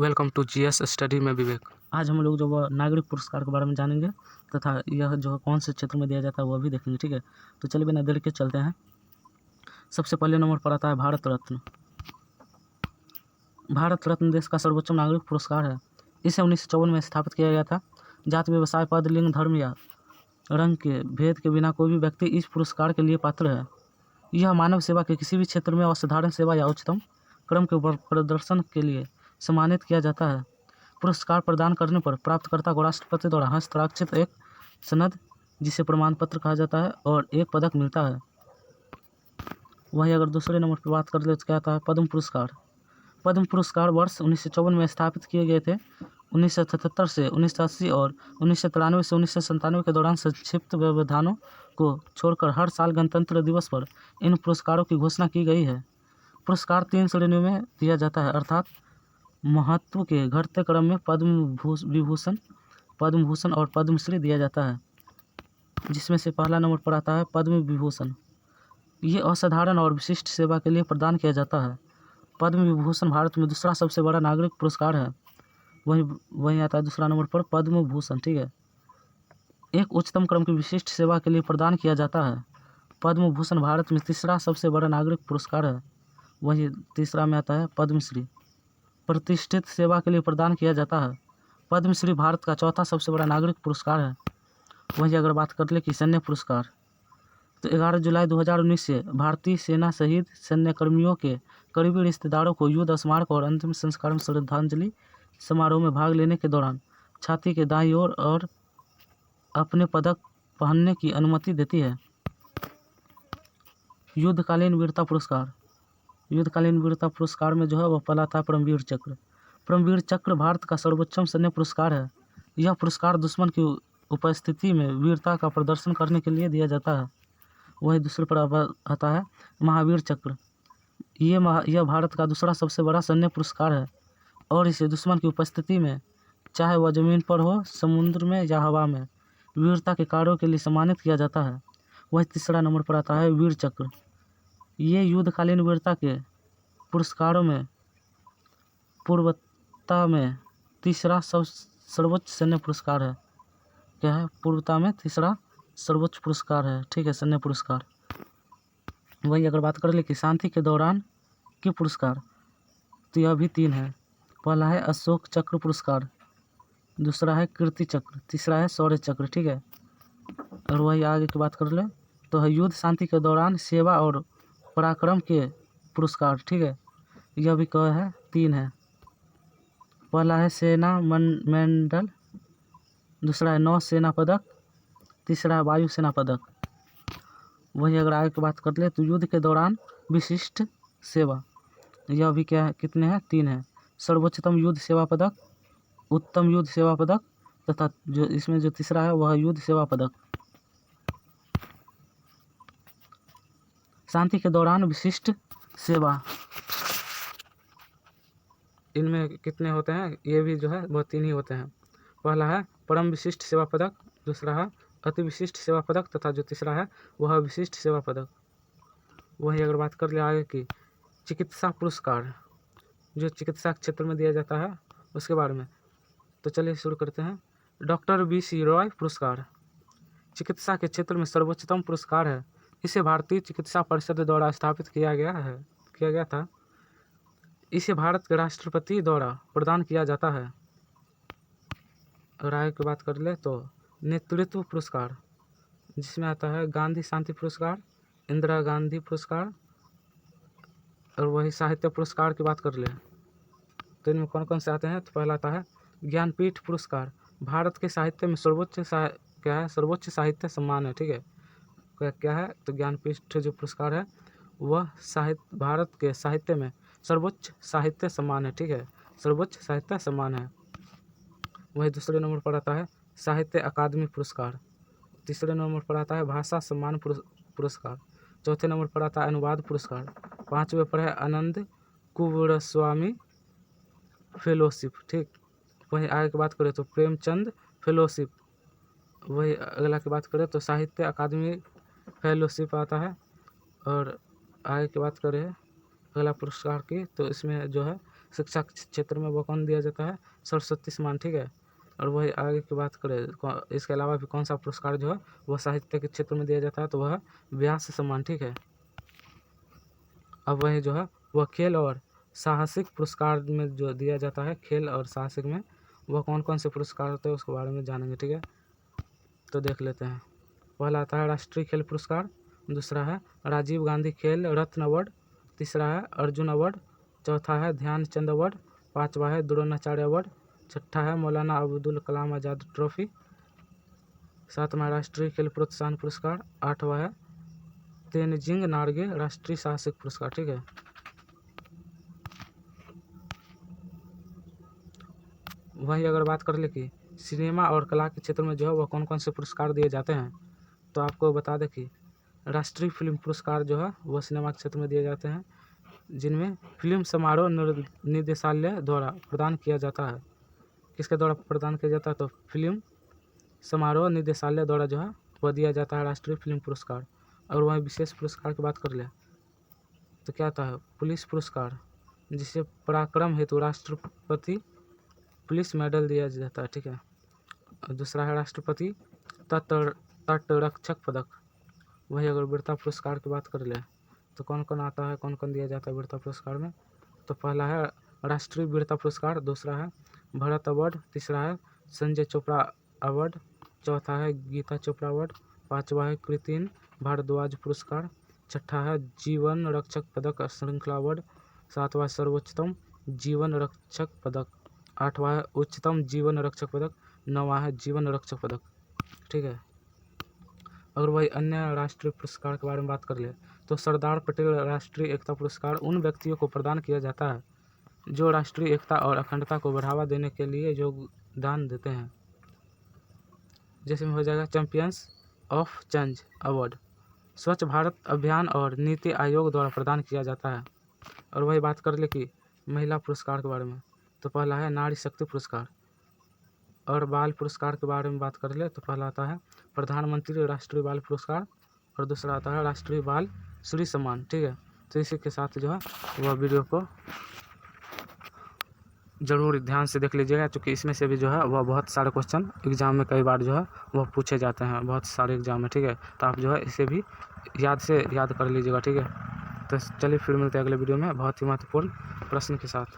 Welcome to GS study में विवेक। आज हम लोग जो वो नागरिक पुरस्कार के बारे में जानेंगे तथा यह जो कौन से क्षेत्र में दिया जाता है वह भी देखेंगे। ठीक है, तो चलिए बिना देर के चलते हैं। सबसे पहले नंबर पर आता है भारत रत्न। भारत रत्न देश का सर्वोच्च नागरिक पुरस्कार है। इसे 1954 में स्थापित किया गया था। जाति, व्यवसाय, पद, लिंग, धर्म या रंग के भेद के बिना कोई भी व्यक्ति इस पुरस्कार के लिए पात्र है। यह मानव सेवा के किसी भी क्षेत्र में असाधारण सेवा या उच्चतम क्रम के प्रदर्शन के लिए सम्मानित किया जाता है। पुरस्कार प्रदान करने पर प्राप्तकर्ता को राष्ट्रपति द्वारा हस्ताक्षरित एक सनद, जिसे प्रमाण पत्र कहा जाता है, और एक पदक मिलता है। वहीं अगर दूसरे नंबर पर बात कर ले तो क्या आता है पद्म पुरस्कार। पद्म पुरस्कार वर्ष 1954 में स्थापित किए गए थे। 1977 से 1980 और 1993 से 1997 के दौरान संक्षिप्त व्यवधानों को छोड़कर हर साल गणतंत्र दिवस पर इन पुरस्कारों की घोषणा की गई है। पुरस्कार 3 श्रेणियों में दिया जाता है, अर्थात महत्व के घटते क्रम में पद्म भूषण और पद्मश्री दिया जाता है, जिसमें से पहला नंबर पर आता है पद्म विभूषण। ये असाधारण और विशिष्ट सेवा के लिए प्रदान किया जाता है। पद्म विभूषण भारत में दूसरा सबसे बड़ा नागरिक पुरस्कार है। वहीं आता है दूसरा नंबर पर पद्म भूषण। ठीक है, एक उच्चतम क्रम की विशिष्ट सेवा के लिए प्रदान किया जाता है। पद्म भूषण भारत में तीसरा सबसे बड़ा नागरिक पुरस्कार है। वहीं तीसरा में आता है पद्मश्री, प्रतिष्ठित सेवा के लिए प्रदान किया जाता है। पद्मश्री भारत का चौथा सबसे बड़ा नागरिक पुरस्कार है। वहीं अगर बात कर ले कि सैन्य पुरस्कार, तो 11 जुलाई 2019 से भारतीय सेना शहीद सैन्य कर्मियों के करीबी रिश्तेदारों को युद्ध स्मारक और अंतिम संस्कार में श्रद्धांजलि समारोह में भाग लेने के दौरान छाती के दाईं ओर और अपने पदक पहनने की अनुमति देती है। युद्धकालीन वीरता पुरस्कार। युद्धकालीन वीरता पुरस्कार में जो है वह पहला था परमवीर चक्र। परमवीर चक्र भारत का सर्वोच्च सैन्य पुरस्कार है। यह पुरस्कार दुश्मन की उपस्थिति में वीरता का प्रदर्शन करने के लिए दिया जाता है। वही दूसरे पर आता है महावीर चक्र। यह भारत का दूसरा सबसे बड़ा सैन्य पुरस्कार है और इसे दुश्मन की उपस्थिति में, चाहे वह जमीन पर हो, समुद्र में या हवा में, वीरता के कार्यों के लिए सम्मानित किया जाता है। वही तीसरा नंबर पर आता है वीर चक्र। ये युद्धकालीन वीरता के पुरस्कारों में पूर्वता में तीसरा सर्वोच्च सैन्य पुरस्कार है। क्या है? पूर्वता में तीसरा सर्वोच्च पुरस्कार है। ठीक है, सैन्य पुरस्कार। वही अगर बात कर ले कि शांति के दौरान के पुरस्कार, तो यह भी 3 है। पहला है अशोक चक्र पुरस्कार, दूसरा है कीर्ति चक्र, तीसरा है शौर्य चक्र। ठीक है, और वही आगे की बात कर ले तो है युद्ध शांति के दौरान सेवा और पराक्रम के पुरस्कार। ठीक है, यह भी कह है 3 है। पहला है सेना मेडल, दूसरा है नौसेना पदक, तीसरा है वायुसेना पदक। वही अगर आगे की बात कर ले तो युद्ध के दौरान विशिष्ट सेवा, यह भी क्या है, कितने हैं? 3 है। सर्वोच्चतम युद्ध सेवा पदक, उत्तम युद्ध सेवा पदक तथा जो इसमें जो तीसरा है वह युद्ध सेवा पदक। शांति के दौरान विशिष्ट सेवा, इनमें कितने होते हैं? ये भी जो है वह 3 ही होते हैं। पहला है परम विशिष्ट सेवा पदक, दूसरा है अति विशिष्ट सेवा पदक तथा जो तीसरा है वह विशिष्ट सेवा पदक। वही अगर बात कर ले आगे की चिकित्सा पुरस्कार, जो चिकित्सा क्षेत्र में दिया जाता है उसके बारे में, तो चलिए शुरू करते हैं। डॉक्टर BC रॉय पुरस्कार चिकित्सा के क्षेत्र में सर्वोच्चतम पुरस्कार है। इसे भारतीय चिकित्सा परिषद द्वारा स्थापित किया गया था। इसे भारत के राष्ट्रपति द्वारा प्रदान किया जाता है। और आगे की बात कर ले तो नेतृत्व पुरस्कार, जिसमें आता है गांधी शांति पुरस्कार, इंदिरा गांधी पुरस्कार, और वही साहित्य पुरस्कार की बात कर ले तो इनमें कौन कौन से आते हैं? तो पहला आता है ज्ञानपीठ पुरस्कार। भारत के साहित्य में सर्वोच्च साहित्य सम्मान है। ठीक है, क्या है? तो ज्ञानपीठ जो पुरस्कार है वह भारत के साहित्य में सर्वोच्च साहित्य सम्मान है। ठीक है, सर्वोच्च साहित्य सम्मान है। वही दूसरे नंबर पर आता है साहित्य अकादमी पुरस्कार, तीसरे नंबर पर आता है भाषा सम्मान पुरस्कार, चौथे नंबर पर आता है अनुवाद पुरस्कार, 5वें पर है आनंद कुमारस्वामी फेलोशिप। ठीक, वही आगे की बात करें तो प्रेमचंद फेलोशिप। वही अगला की बात करें तो साहित्य अकादमी फेलोशिप आता है। और आगे की बात करें अगला पुरस्कार की तो इसमें जो है शिक्षा क्षेत्र में वह कौन दिया जाता है? सरस्वती सम्मान, ठीक है। और वही आगे की बात करें, इसके अलावा भी कौन सा पुरस्कार जो है वह साहित्य के क्षेत्र में दिया जाता है, तो वह व्यास सम्मान, ठीक है। अब वही जो है वह खेल और साहसिक पुरस्कार में जो दिया जाता है, खेल और साहसिक में वह कौन कौन से पुरस्कार होते हैं उसके बारे में जानेंगे, ठीक है। तो देख लेते हैं। पहला आता है राष्ट्रीय खेल पुरस्कार, दूसरा है राजीव गांधी खेल रत्न अवार्ड, तीसरा है अर्जुन अवार्ड, चौथा है ध्यानचंद अवार्ड, पांचवा है द्रोणाचार्य अवार्ड, छठा है मौलाना अब्दुल कलाम आज़ाद ट्रॉफी, सातवां राष्ट्रीय खेल प्रोत्साहन पुरस्कार, आठवां है तेनजिंग नार्गे राष्ट्रीय साहसिक पुरस्कार, ठीक है। वही अगर बात कर ले कि सिनेमा और कला के क्षेत्र में जो है वह कौन कौन से पुरस्कार दिए जाते हैं, तो आपको बता दें कि राष्ट्रीय फिल्म पुरस्कार जो है वह सिनेमा के क्षेत्र में दिए जाते हैं, जिनमें फिल्म समारोह निदेशालय द्वारा प्रदान किया जाता है। किसके द्वारा प्रदान किया जाता है? तो फिल्म समारोह निदेशालय द्वारा जो है वह दिया जाता है राष्ट्रीय फिल्म पुरस्कार। और वहीं विशेष पुरस्कार की बात कर ले तो क्या आता है? पुलिस पुरस्कार, जिसे पराक्रम हेतु राष्ट्रपति पुलिस मेडल दिया जाता है, ठीक है। और दूसरा है राष्ट्रपति तटरक्षक पदक। वही अगर वीरता पुरस्कार की बात कर ले तो कौन कौन आता है, कौन कौन दिया जाता है वीरता पुरस्कार में? तो पहला है राष्ट्रीय वीरता पुरस्कार, दूसरा है भरत अवार्ड, तीसरा है संजय चोपड़ा अवार्ड, चौथा है गीता चोपड़ा अवार्ड, पांचवा है कृतिन भारद्वाज पुरस्कार, छठा है जीवन रक्षक पदक श्रृंखला अवार्ड, सातवां सर्वोच्चतम जीवन रक्षक पदक, आठवां है उच्चतम जीवन रक्षक पदक, नौवां है जीवन रक्षक पदक, ठीक है। और वही अन्य राष्ट्रीय पुरस्कार के बारे में बात कर ले तो सरदार पटेल राष्ट्रीय एकता पुरस्कार उन व्यक्तियों को प्रदान किया जाता है जो राष्ट्रीय एकता और अखंडता को बढ़ावा देने के लिए योगदान देते हैं। जैसे में हो जाएगा चैंपियंस ऑफ चेंज अवार्ड, स्वच्छ भारत अभियान और नीति आयोग द्वारा प्रदान किया जाता है। और वही बात कर ले कि महिला पुरस्कार के बारे में तो पहला है नारी शक्ति पुरस्कार। और बाल पुरस्कार के बारे में बात कर ले तो पहला आता है प्रधानमंत्री राष्ट्रीय बाल पुरस्कार और दूसरा आता है राष्ट्रीय बाल श्री सम्मान, ठीक है। तो इसी के साथ जो है वह वीडियो को ज़रूर ध्यान से देख लीजिएगा, क्योंकि इसमें से भी जो है वह बहुत सारे क्वेश्चन एग्जाम में कई बार जो है वह पूछे जाते हैं, बहुत सारे एग्जाम में, ठीक है। तो आप जो है इसे भी याद कर लीजिएगा, ठीक है। तो चलिए फिर मिलते हैं अगले वीडियो में बहुत ही महत्वपूर्ण प्रश्न के साथ।